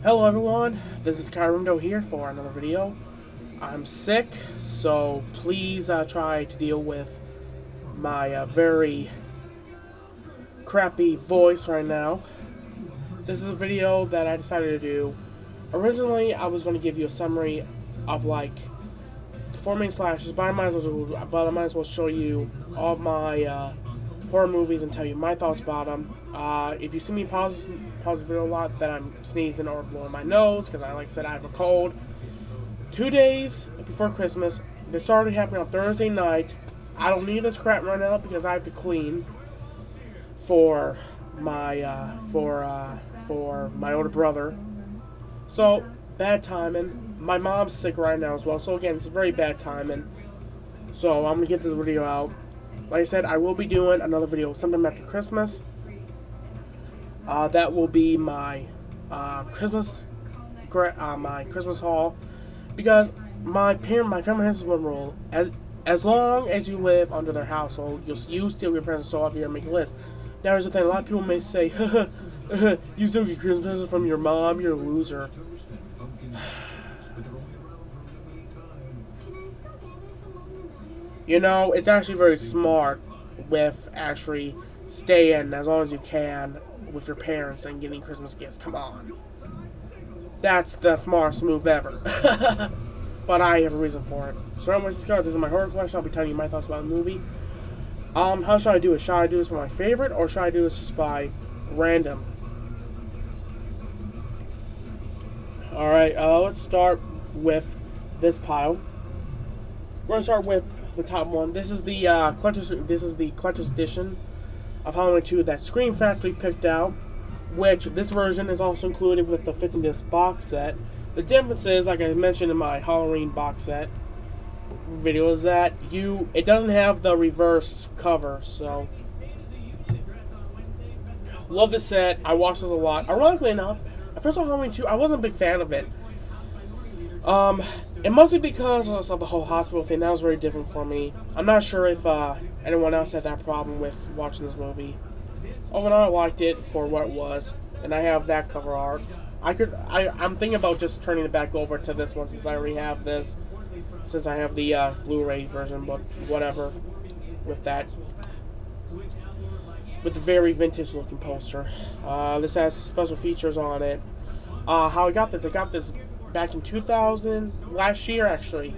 Hello everyone, this is Kyrindo here for another video. I'm sick, so please try to deal with my very crappy voice right now. This is a video that I decided to do. Originally, I was going to give you a summary of like the 4 main slashes, but I might as well show you all of my horror movies and tell you my thoughts about them. If you see me pause the video a lot, then I'm sneezing or blowing my nose, because like I said, I have a cold. 2 days before Christmas, this started happening on Thursday night. I don't need this crap right now because I have to clean for my older brother. So bad timing. My mom's sick right now as well. So again, it's very bad timing. So I'm gonna get this video out. Like I said, I will be doing another video sometime after Christmas. That will be my Christmas haul, because my family has one rule: as long as you live under their household, you steal your presents off here and make a list. Now, here's the thing: a lot of people may say, "You steal your Christmas presents from your mom, you're a loser." You know, it's actually very smart with actually staying as long as you can with your parents and getting Christmas gifts. Come on. That's the smartest move ever. But I have a reason for it. So anyways, this is my horror question. I'll be telling you my thoughts about the movie. How should I do it? Should I do this by my favorite, or should I do this just by random? Alright, let's start with this pile. We're gonna start with the top one. This is the collector's edition of Halloween 2 that Scream Factory picked out, which this version is also included with the 15-disc box set. The difference is, like I mentioned in my Halloween box set video, is that it doesn't have the reverse cover. So love this set. I watched this a lot. Ironically enough, at first on Halloween 2, I wasn't a big fan of it. It must be because of the whole hospital thing. That was very different for me. I'm not sure if anyone else had that problem with watching this movie. Overall, I liked it for what it was, and I have that cover art. I'm thinking about just turning it back over to this one, since I already have this, since I have the Blu-ray version. But whatever with that, with the very vintage looking poster. This has special features on it. How I got this back in 2000, last year actually.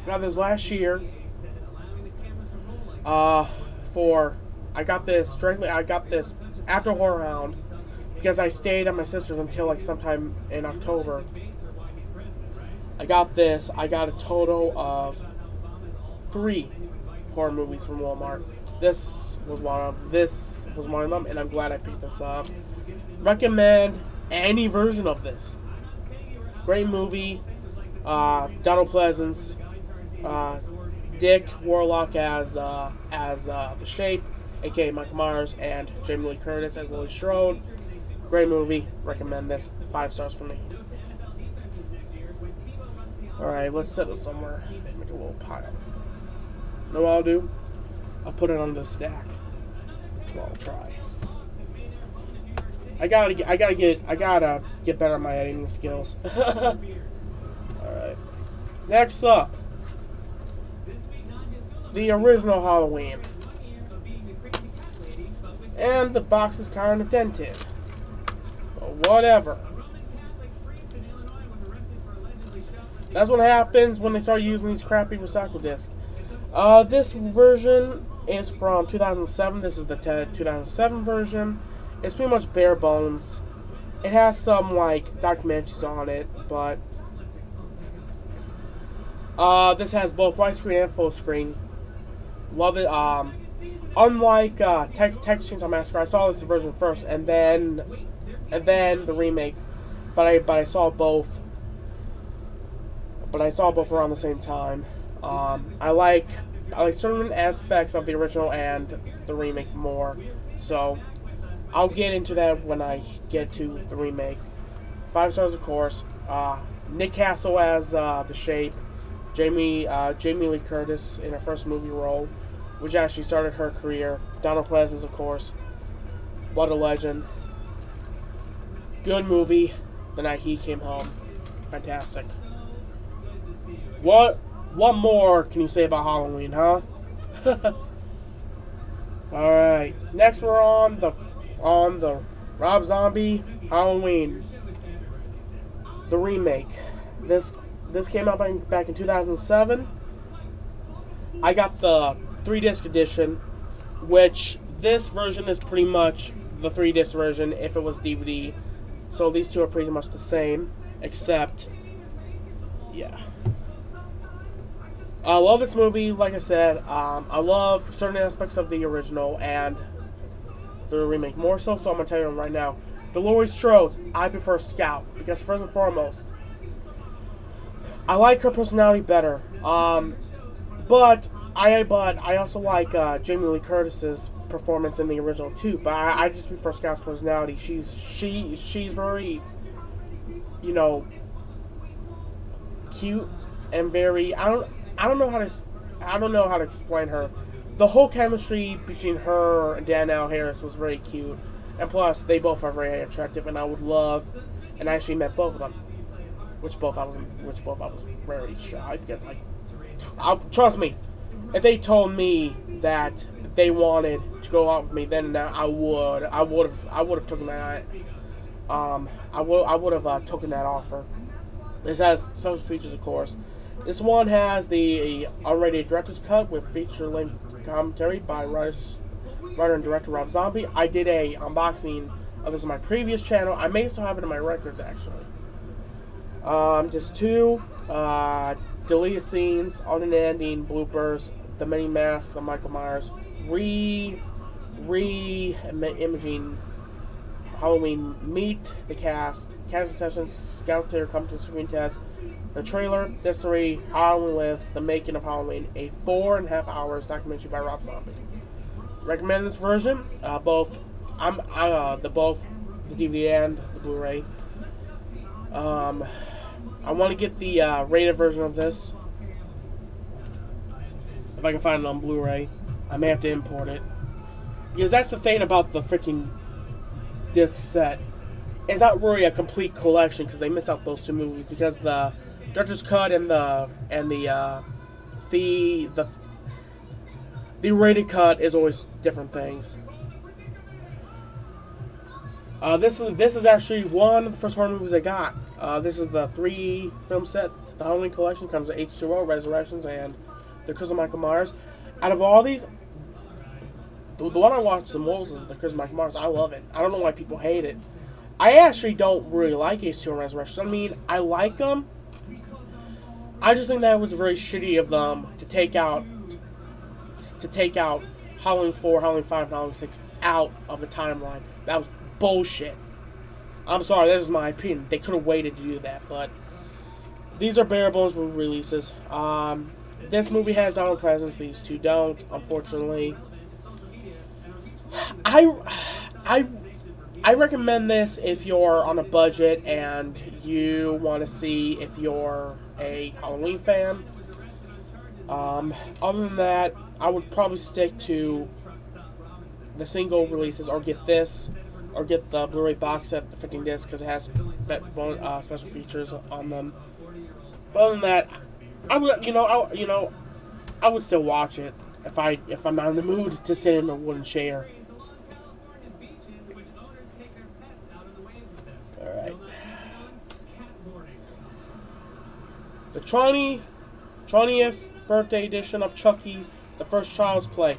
Got this last year. I got this after Horror Hound, because I stayed at my sister's until like sometime in October. I got a total of 3 horror movies from Walmart. This was one of them, and I'm glad I picked this up. Recommend any version of this. Great movie. Donald Pleasance, Dick Warlock as the Shape, aka Michael Myers, and Jamie Lee Curtis as Laurie Strode. Great movie. Recommend this. 5 stars for me. Alright, let's set this somewhere. Make a little pile. Know what I'll do? I'll put it on the stack. That's what I'll try. I gotta get better at my editing skills. Alright. Next up, the original Halloween. And the box is kind of dented. But whatever. That's what happens when they start using these crappy recycle discs. This version is from 2007. This is the 2007 version. It's pretty much bare bones. It has some like documentaries on it, but this has both widescreen and full screen. Love it. Unlike Texas Chainsaw Massacre, I saw this version first, and then the remake. But I saw both. But I saw both around the same time. I like certain aspects of the original and the remake more. So I'll get into that when I get to the remake. 5 stars, of course. Nick Castle as the Shape. Jamie Lee Curtis in her first movie role, which actually started her career. Donald Pleasence, of course. What a legend. Good movie. The Night He Came Home. Fantastic. What more can you say about Halloween, huh? Alright. Next we're on the Rob Zombie Halloween. The remake. This came out back in 2007. I got the 3-disc edition, which this version is pretty much the 3-disc version if it was DVD. So these two are pretty much the same, except, yeah. I love this movie, like I said. I love certain aspects of the original and the remake more so I'm going to tell you right now. The Laurie Strode, I prefer Scout, because first and foremost, I like her personality better. But I also like Jamie Lee Curtis's performance in the original too. But I just prefer Scout's personality. She's very, you know, cute and very. I don't know how to explain her. The whole chemistry between her and Danielle Harris was very cute, and plus they both are very attractive. And I would love, and I actually met both of them, which both I was very shy because trust me, if they told me that they wanted to go out with me, then I would have taken that. I would have taken that offer. This has special features, of course. This one has the unrated director's cut with feature-length commentary by writer and director Rob Zombie. I did a unboxing of this on my previous channel. I may still have it in my records, actually. Just 2 deleted scenes, alternate ending, bloopers, the many masks of Michael Myers, imaging Halloween, meet the cast, casting sessions, scout clear, come to the screen test, the trailer, this 3, Halloween Lives, the making of Halloween, a 4.5 hours documentary by Rob Zombie. Recommend this version, both the DVD and the Blu-ray. I want to get the rated version of this. If I can find it on Blu-ray, I may have to import it. Because that's the thing about the freaking disc set. It's not really a complete collection because they miss out those 2 movies because the director's cut and the rated cut is always different things. This is actually one of the first horror movies I got. This is the 3-film set. The Halloween collection comes with H2O, Resurrections, and The Curse of Michael Myers. Out of all these, the one I watched the most is The Curse of Michael Myers. I love it. I don't know why people hate it. I actually don't really like H2O and Resurrections. I mean, I like them. I just think that it was very shitty of them to take out Halloween 4, Halloween 5, and Halloween 6 out of the timeline. That was bullshit. I'm sorry, that is my opinion. They could have waited to do that, but these are bare bones movie releases. This movie has their own presence. These 2 don't, unfortunately. I recommend this if you're on a budget and you want to see if you're a Halloween fan. Other than that, I would probably stick to the single releases, or get this, or get the Blu-ray box set, the 15 disc, because it has special features on them. But other than that, I would still watch it if I'm not in the mood to sit in a wooden chair. All right. The 20th birthday edition of Chucky's The First Child's Play.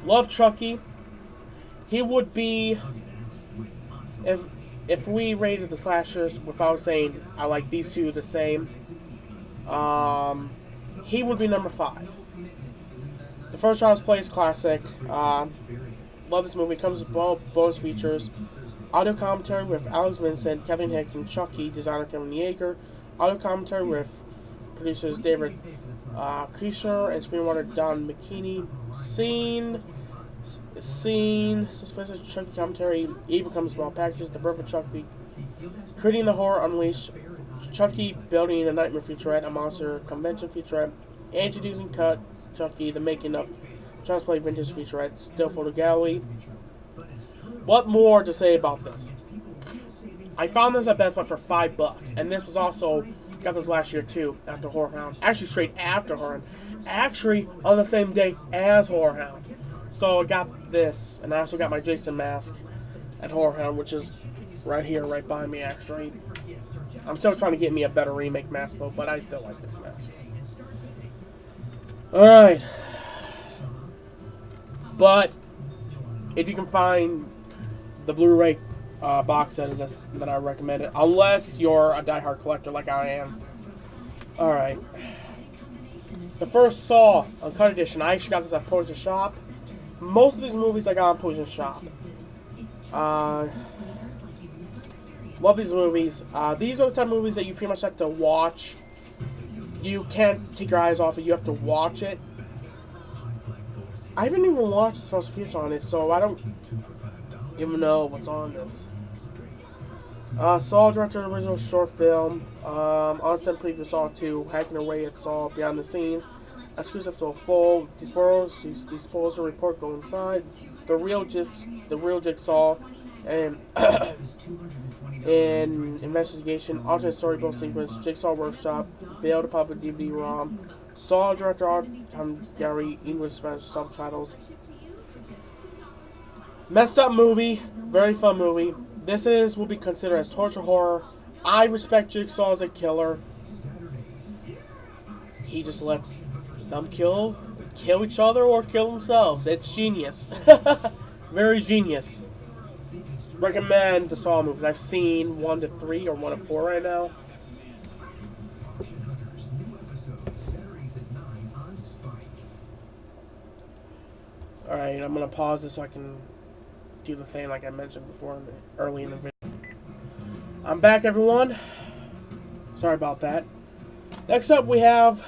Love Chucky. He would be, if we rated the slashers without saying I like these 2 the same, he would be number 5. The First Child's Play is classic. Love this movie. Comes with bonus features. Audio commentary with Alex Vincent, Kevin Hicks, and Chucky designer Kevin Yeager. Audio commentary with producers David Kreischer and screenwriter Don McKinney. Scene, suspense, Chucky commentary, Evil Comes in Small Packages, The Birth of Chucky, Creating the Horror Unleashed, Chucky Building a Nightmare featurette, a Monster Convention featurette, Introducing Cut, Chucky, The Making of Child's Play Vintage featurette, Still Photo Gallery. What more to say about this? I found this at Best Buy for $5, and this was also got this last year too after Horror Hound. Actually, straight after Horror Hound. Actually, on the same day as Horror Hound. So I got this, and I also got my Jason mask at Horror Hound, which is right here, right behind me. Actually, I'm still trying to get me a better remake mask though, but I still like this mask. All right, but if you can find the Blu-ray box set of this, that I recommend it, unless you're a diehard collector like I am. All right, the first Saw Uncut Edition. I actually got this at Potion Shop. Most of these movies I got on Potion Shop. Love these movies. These are the type of movies that you pretty much have to watch. You can't take your eyes off it. You have to watch it. I haven't even watched the special features on it, so I don't even know what's on this. Saw directed an original short film. On-set preview Saw 2, hacking away at Saw behind the scenes. Exclusive episode full. Disposal report go inside. The real Jigsaw and in investigation, alternate storybook sequence, Jigsaw Workshop, bail to public DVD-ROM, Saw director Tom Gary, English Spanish subtitles. Messed up movie, very fun movie. This will be considered as torture horror. I respect Jigsaw as a killer. He just lets them kill each other or kill themselves. It's genius. Very genius. Recommend the Saw movies. I've seen 1 to 3 or 1 to 4 right now. Alright, I'm going to pause this so I can do the thing like I mentioned before early in the video. I'm back, everyone. Sorry about that. Next up, we have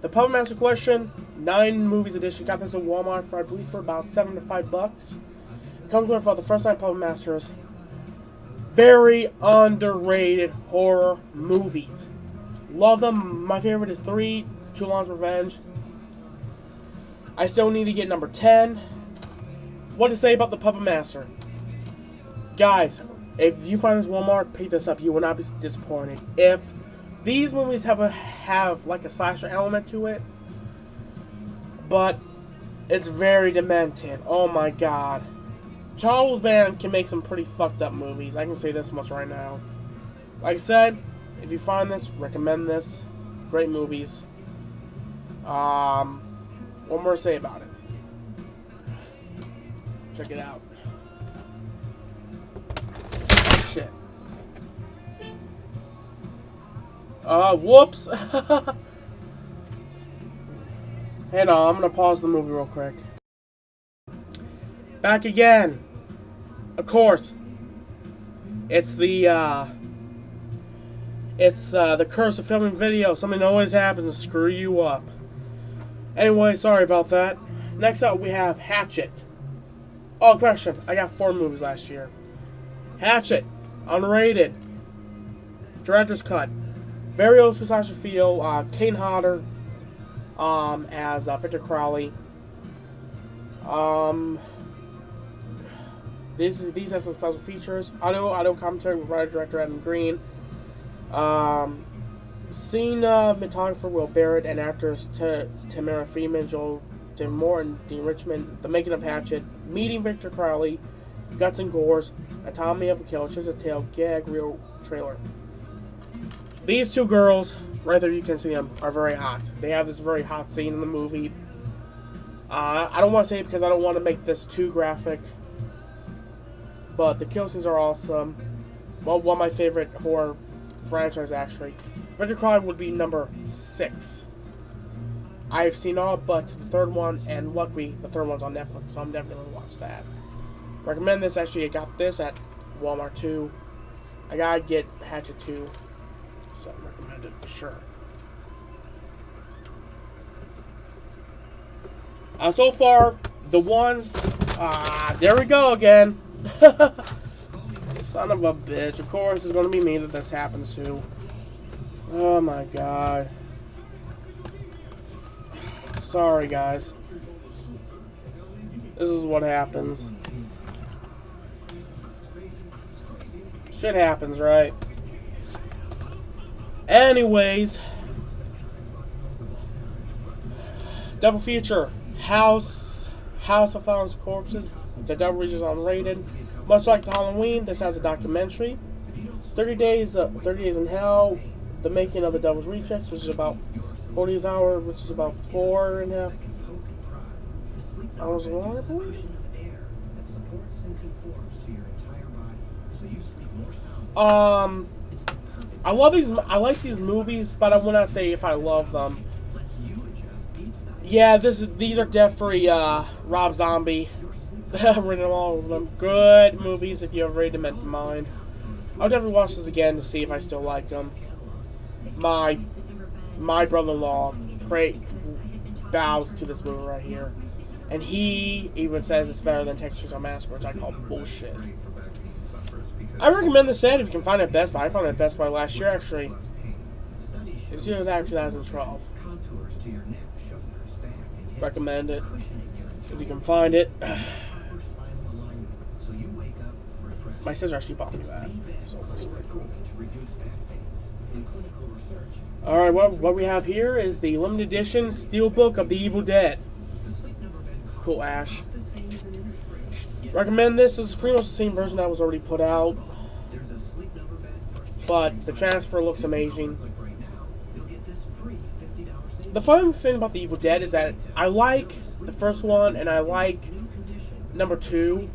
the Puppet Master Collection 9 Movies Edition. Got this at Walmart for, I believe, for about $7 to $5. Comes with for the first time Puppet Masters. Very underrated horror movies. Love them. My favorite is 3, Too Long's Revenge. I still need to get number 10. What to say about the Puppet Master? Guys, if you find this Walmart, pick this up. You will not be disappointed. If these movies have like a slasher element to it, but it's very demented. Oh my god. Charles Band can make some pretty fucked up movies. I can say this much right now. Like I said, if you find this, recommend this. Great movies. What more to say about it? Check it out. Shit. Whoops. Hang on, I'm gonna pause the movie real quick. Back again. Of course. It's the curse of filming video. Something always happens to screw you up. Anyway, sorry about that. Next up, we have Hatchet. Oh, question. I got 4 movies last year. Hatchet. Unrated. Director's Cut. Very old school slasher feel. Kane Hodder as Victor Crowley. These have some special features. Audio commentary with writer-director Adam Green. Scene cinematographer Will Barrett and actors Tamara Freeman, Joel DeMore, and Dean Richmond. The Making of Hatchet, Meeting Victor Crowley, Guts and Gores, Anatomy of a Kill, Just a Tale, Gag Reel trailer. These 2 girls, right there you can see them, are very hot. They have this very hot scene in the movie. I don't want to say it because I don't want to make this too graphic. But the kill scenes are awesome. Well, one of my favorite horror franchise, actually. Victor Crowley would be number 6. I've seen all but the 3rd one, and luckily the 3rd one's on Netflix, so I'm definitely going to watch that. Recommend this. Actually, I got this at Walmart too. I gotta get Hatchet 2, so I recommend it for sure. So far, the ones, there we go again. Son of a bitch. Of course, it's gonna be me that this happens to. Oh my god. Sorry, guys. This is what happens. Shit happens, right? Anyways, double feature: House of Fallen Corpses. The Devil Reaches unrated. Much like the Halloween, this has a documentary. 30 Days in Hell, the making of the Devil's Rejects, which is about 40 hours, which is about 4.5 hours long, I believe. I love these. I like these movies, but I will not say if I love them. Yeah, these are definitely Rob Zombie. I've written all of them. Good movies if you ever read them at mine. I'll definitely watch this again to see if I still like them. My brother-in-law bows to this movie right here, and he even says it's better than Texas Chainsaw Massacre, which I call bullshit. I recommend this set if you can find it at Best Buy. I found it at Best Buy last year, actually. It was either that or 2012. Recommend it if you can find it. My sister actually bought me that, so that's pretty cool. Alright, what we have here is the limited edition steelbook of The Evil Dead. Cool, Ash. Recommend this. This is pretty much the same version that was already put out, but the transfer looks amazing. The fun thing about The Evil Dead is that I like the first one and I like number 2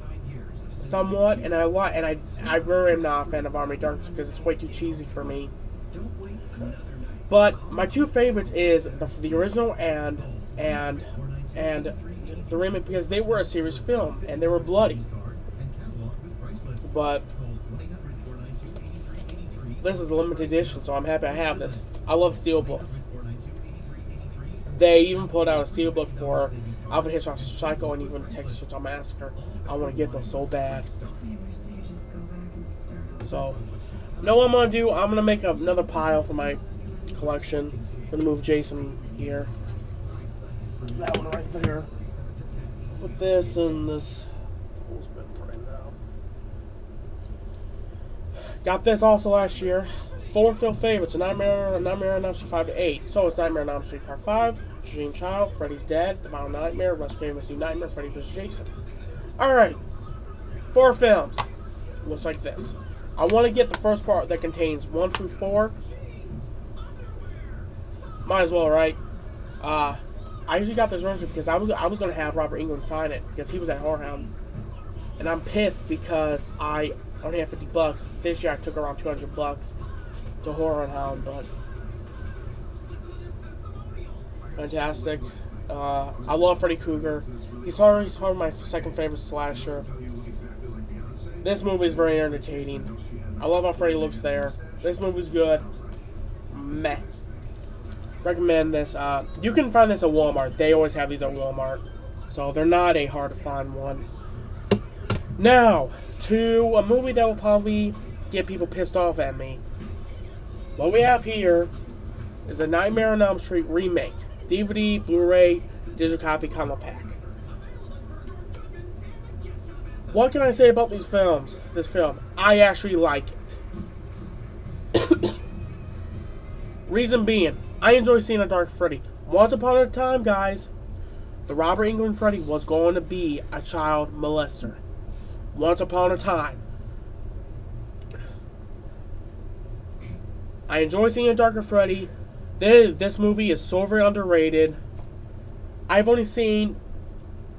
somewhat, and I really am not a fan of Army Darkness because it's way too cheesy for me. But my two favorites is the original and the remake, because they were a serious film and they were bloody. But this is a limited edition, so I'm happy I have this. I love steelbooks. They even put out a steelbook for Alfred Hitchcock's Psycho and even Texas Chainsaw Massacre. I want to get those so bad. So, you know what I'm going to do? I'm going to make another pile for my collection. I'm going to move Jason here. That one right there. Put this in this whole bin for right now. Got this also last year. 4 film favorites: Nightmare on Elm Street 5 to 8. So it's Nightmare on Elm Street Part 5, Dream Child, Freddy's Dead, The Final Nightmare, Wes Craven's New Nightmare, Freddy vs. Jason. Alright, 4 films. Looks like this. I want to get the first part that contains 1 through 4. Might as well, right? I usually got this version because I was going to have Robert Englund sign it because he was at Whorehound. And I'm pissed because I only have $50. This year I took around $200 to Whorehound, but fantastic. I love Freddy Krueger. He's probably my second favorite slasher. This movie is very entertaining. I love how Freddy looks there. This movie's good. Meh. Recommend this. You can find this at Walmart. They always have these at Walmart, so they're not a hard to find one. Now, to a movie that will probably get people pissed off at me. What we have here is a Nightmare on Elm Street remake. DVD, Blu-ray, digital copy, combo pack. What can I say about these films? This film, I actually like it. Reason being, I enjoy seeing a Dark Freddy. Once upon a time, guys, the Robert Englund Freddy was going to be a child molester. Once upon a time. I enjoy seeing a Darker Freddy. This movie is so very underrated. I've only seen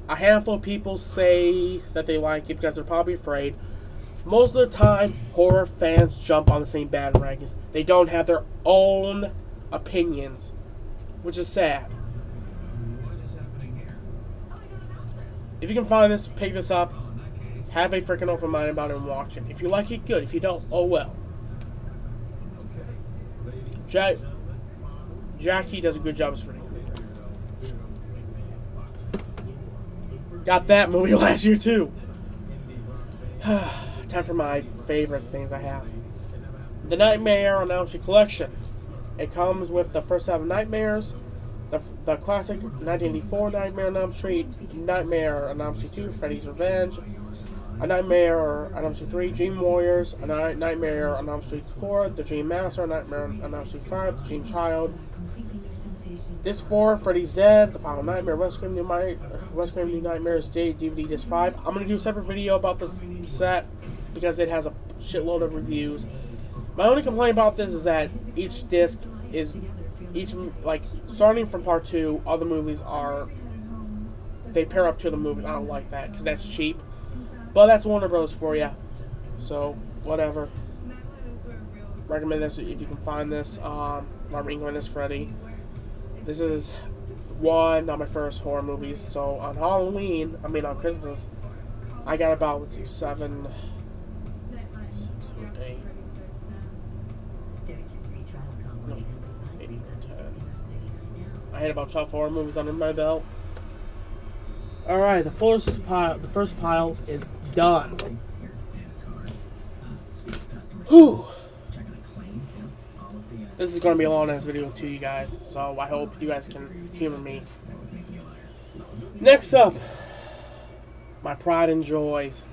a handful of people say that they like it because they're probably afraid. Most of the time, horror fans jump on the same bandwagons. They don't have their own opinions, which is sad. If you can find this, pick this up. Have a freaking open mind about it and watch it. If you like it, good. If you don't, oh well. Jackie does a good job as Freddy Krueger. Got that movie last year too. Time for my favorite things I have. The Nightmare on Elm Street collection. It comes with the first 7 Nightmares, the classic 1984 Nightmare on Elm Street, Nightmare on Elm Street 2, Freddy's Revenge, A Nightmare on Elm Street 3, Dream Warriors, A Nightmare on Elm Street 4, The Dream Master, A Nightmare on Elm Street 5, The Dream Child. Disc 4, Freddy's Dead, The Final Nightmare, West Scream New Nightmares Day, DVD Disc 5. I'm going to do a separate video about this set because it has a shitload of reviews. My only complaint about this is that each disc is, starting from part 2, all the movies are, they pair up to the movies. I don't like that because that's cheap. But that's Warner Bros. For you. So, whatever. Recommend this if you can find this. Robert Englund as Freddy. This is one of my first horror movies. So, on on Christmas, I got about, let's see, 7, 8. No, 8, 10. I had about 12 horror movies under my belt. Alright, the first pile is done. Whew. This is going to be a long-ass video to you guys, so I hope you guys can humor me. Next up, my pride and joys,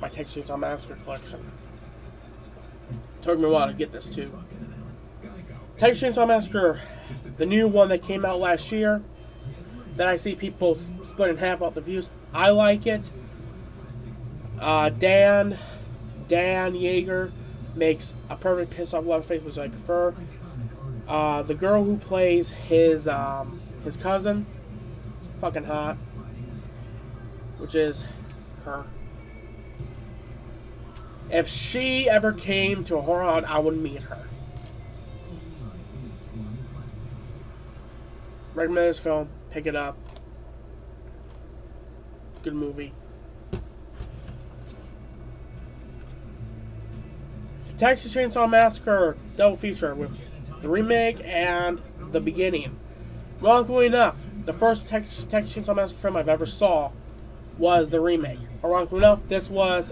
my Texas Chainsaw Massacre collection. Took me a while to get this too. Texas Chainsaw Massacre, the new one that came out last year, that I see people split in half about the views. I like it. Dan Yeager makes a perfect piss off Leatherface, which I prefer. The girl who plays his cousin, fucking hot, which is her. If she ever came to a horror hunt, I would meet her. Recommend this film. Pick it up. Good movie. Texas Chainsaw Massacre double feature with the remake and the beginning. Wrongfully enough, the first Texas Chainsaw Massacre film I've ever saw was the remake. Wrongfully enough, this was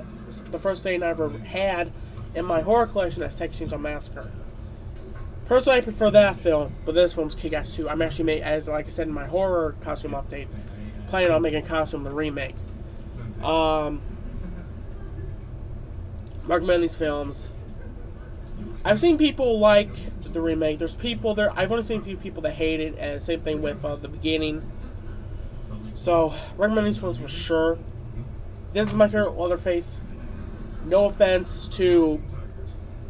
the first thing I ever had in my horror collection as Texas Chainsaw Massacre. Personally, I prefer that film, but this film's kick-ass too. I'm actually made, as like I said in my horror costume update, planning on making a costume the remake. Recommend these films. I've seen people like the remake. There's people there. I've only seen a few people that hate it, and same thing with the beginning. So recommend these films for sure. This is my favorite Leatherface. No offense to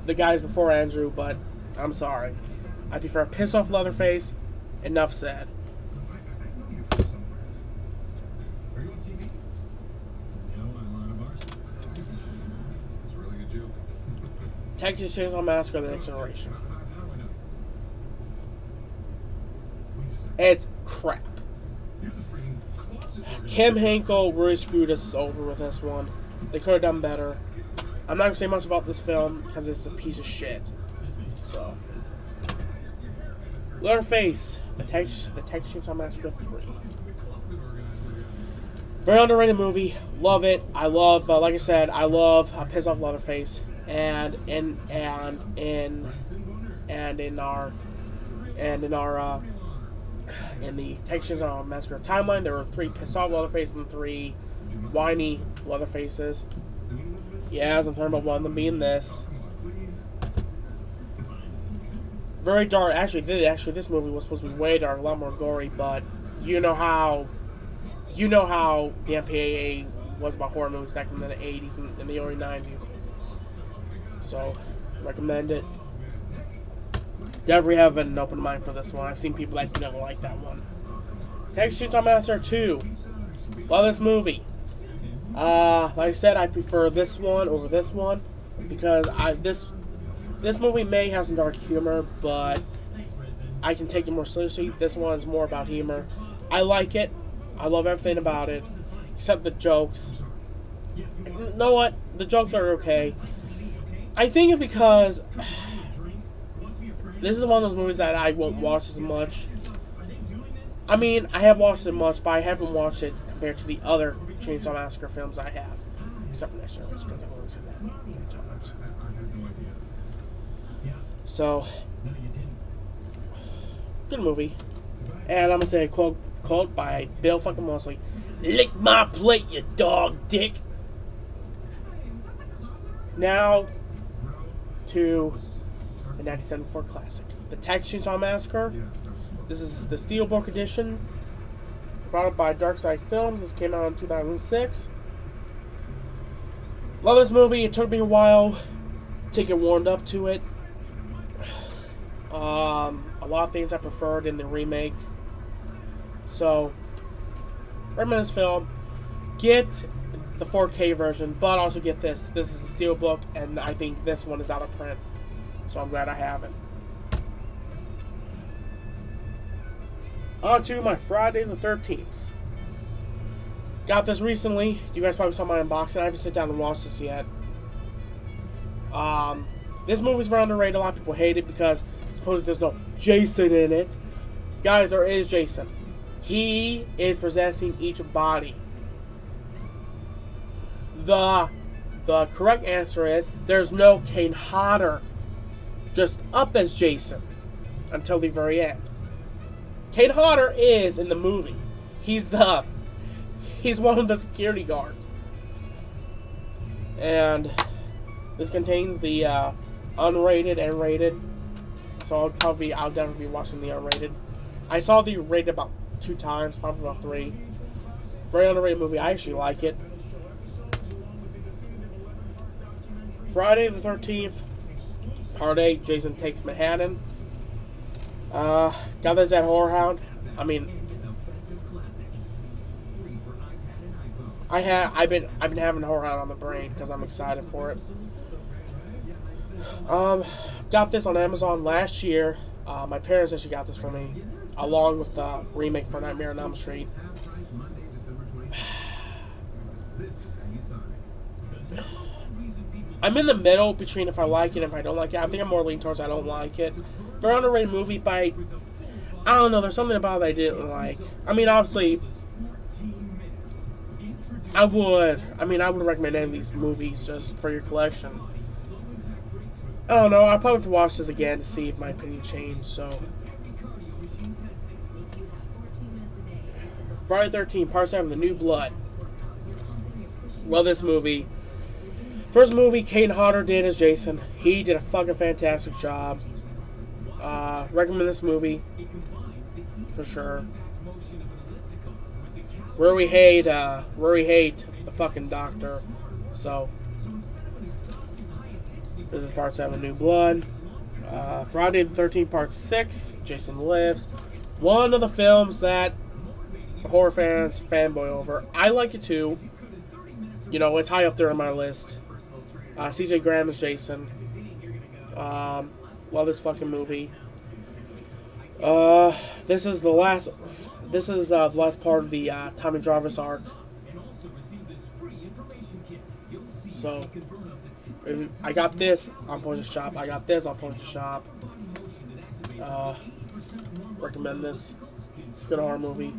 the guys before Andrew, but I'm sorry. I prefer piss off Leatherface. Enough said. Texas Chainsaw Massacre: The Next Generation. It's crap. Kim Henkel really screwed us over with this one. They could have done better. I'm not going to say much about this film because it's a piece of shit. So, Leatherface, the Texas Chainsaw Massacre 3. Very underrated movie. Love it. I love, like I said, I love piss off Leatherface. And in the Texas Chainsaw Massacre timeline, there were 3 pissed off Leatherface and 3 whiny Leatherfaces. Yes, I'm talking about one of them being this. Very dark. Actually, this movie was supposed to be way dark, a lot more gory. But you know how the MPAA was about horror movies back in the 80s and in the early 90s. So, recommend it. Definitely have an open mind for this one. I've seen people that don't like that one. Texas Chainsaw Massacre 2. Love this movie. Like I said, I prefer this one over this one because this movie may have some dark humor, but I can take it more seriously. This one is more about humor. I like it. I love everything about it, except the jokes. You know what? The jokes are okay. I think it's because this is one of those movies that I won't watch as much. I mean, I have watched it much, but I haven't watched it compared to the other Chainsaw Massacre films I have. Except for Next Generation, because I've only seen that 3 times. So, good movie. And I'm going to say a quote by Bill fucking Mosley. Lick my plate, you dog dick. Now to the 1974 classic, The Texas Chainsaw Massacre. This is the Steelbook edition, brought up by Dark Side Films. This came out in 2006. Love this movie. It took me a while to get warmed up to it. A lot of things I preferred in the remake. So, recommend this film. Get the 4K version, but also get this. This is the Steelbook, and I think this one is out of print. So I'm glad I have it. On to my Friday the 13th. Got this recently. You guys probably saw my unboxing. I haven't sit down and watched this yet. This movie's very underrated. A lot of people hate it because supposedly there's no Jason in it. Guys, there is Jason. He is possessing each body. The correct answer is there's no Kane Hodder dressed up as Jason until the very end. Kane Hodder is in the movie. He's one of the security guards. And this contains the unrated and rated. So I'll definitely be watching the unrated. I saw the rated about 2 times, probably about 3. Very underrated movie. I actually like it. Friday the 13th, Part 8, Jason Takes Manhattan. Got this at Horror Hound. I mean, I've been having Horror Hound on the brain because I'm excited for it. Got this on Amazon last year. My parents actually got this for me, along with the remake for Nightmare on Elm Street. I'm in the middle between if I like it and if I don't like it. I think I'm more leaning towards I don't like it. Very underrated movie, but I don't know. There's something about it I didn't like. I mean, obviously, I would recommend any of these movies just for your collection. I don't know. I'll probably have to watch this again to see if my opinion changed. So, Friday the 13th, Part 7, The New Blood. Love this movie. First movie Kane Hodder did as Jason. He did a fucking fantastic job. Recommend this movie for sure. Where we hate the fucking doctor. So this is Part 7, New Blood. Friday the 13th, Part 6, Jason Lives. One of the films that horror fans fanboy over. I like it too. You know, it's high up there on my list. CJ Graham is Jason. Love this fucking movie. This is the last part of the Tommy Jarvis arc. So I got this on Poison Shop. I got this on Poison Shop. Recommend this. Good horror movie.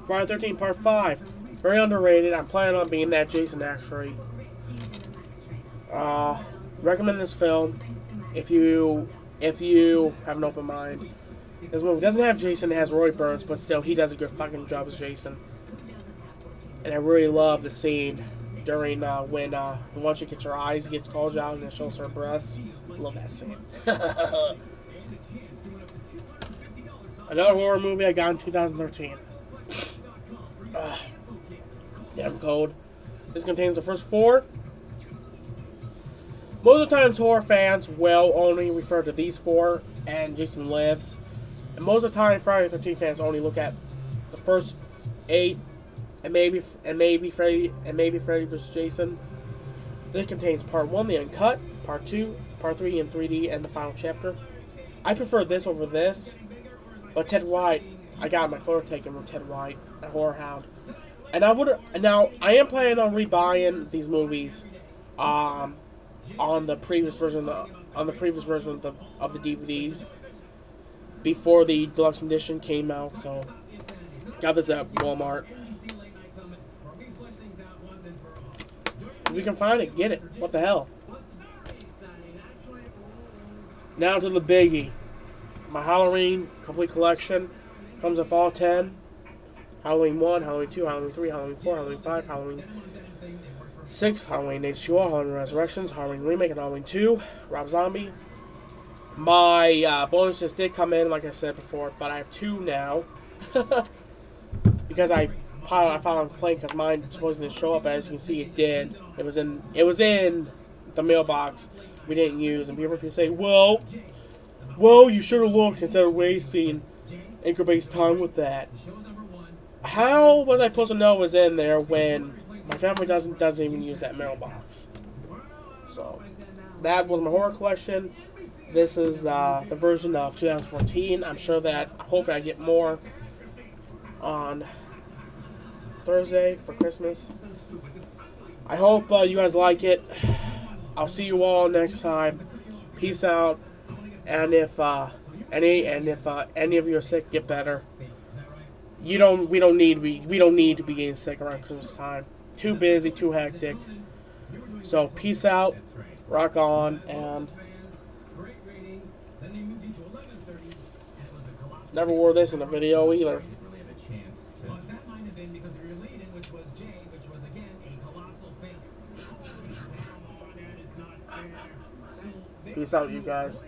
Friday the 13th, Part 5. Very underrated. I'm planning on being that Jason, actually. Recommend this film if you have an open mind. This movie doesn't have Jason, it has Roy Burns, but still, he does a good fucking job as Jason. And I really love the scene during when once she gets her eyes, gets called out, and it shows her breasts. Love that scene. Another horror movie I got in 2013. Damn cold. This contains the first 4. Most of the times horror fans will only refer to these 4 and Jason Lives. And most of the time Friday the 13th fans only look at the first 8 and maybe Freddy vs. Jason. This contains Part 1, the uncut, Part 2, Part 3 in 3D, and the final chapter. I prefer this over this, but Ted White, I got my photo taken with Ted White at Horror Hound. And I am planning on rebuying these movies on the previous version of the DVDs before the deluxe edition came out. So got this at Walmart. If we can find it, get it. What the hell? Now to the biggie. My Halloween complete collection comes with all 10. Halloween 1, Halloween 2, Halloween 3, Halloween 4, Halloween 5, Halloween 6, Halloween Days 2, Halloween Resurrections, Halloween Remake, and Halloween 2, Rob Zombie. My bonuses did come in, like I said before, but I have 2 now. Because I filed on complaint because mine supposedly didn't show up. As you can see, it did. It was in the mailbox we didn't use, and people can say, well, you should have looked instead of wasting Anchor-based time with that. How was I supposed to know it was in there when my family doesn't even use that mailbox? So that was my horror collection. This is the version of 2014. I'm sure that hopefully I get more on Thursday for Christmas. I hope you guys like it. I'll see you all next time. Peace out. And if any of you are sick, get better. We don't need to be getting sick around Christmas time. Too busy, too hectic. So peace out, rock on, and never wore this in a video either. Peace out, you guys.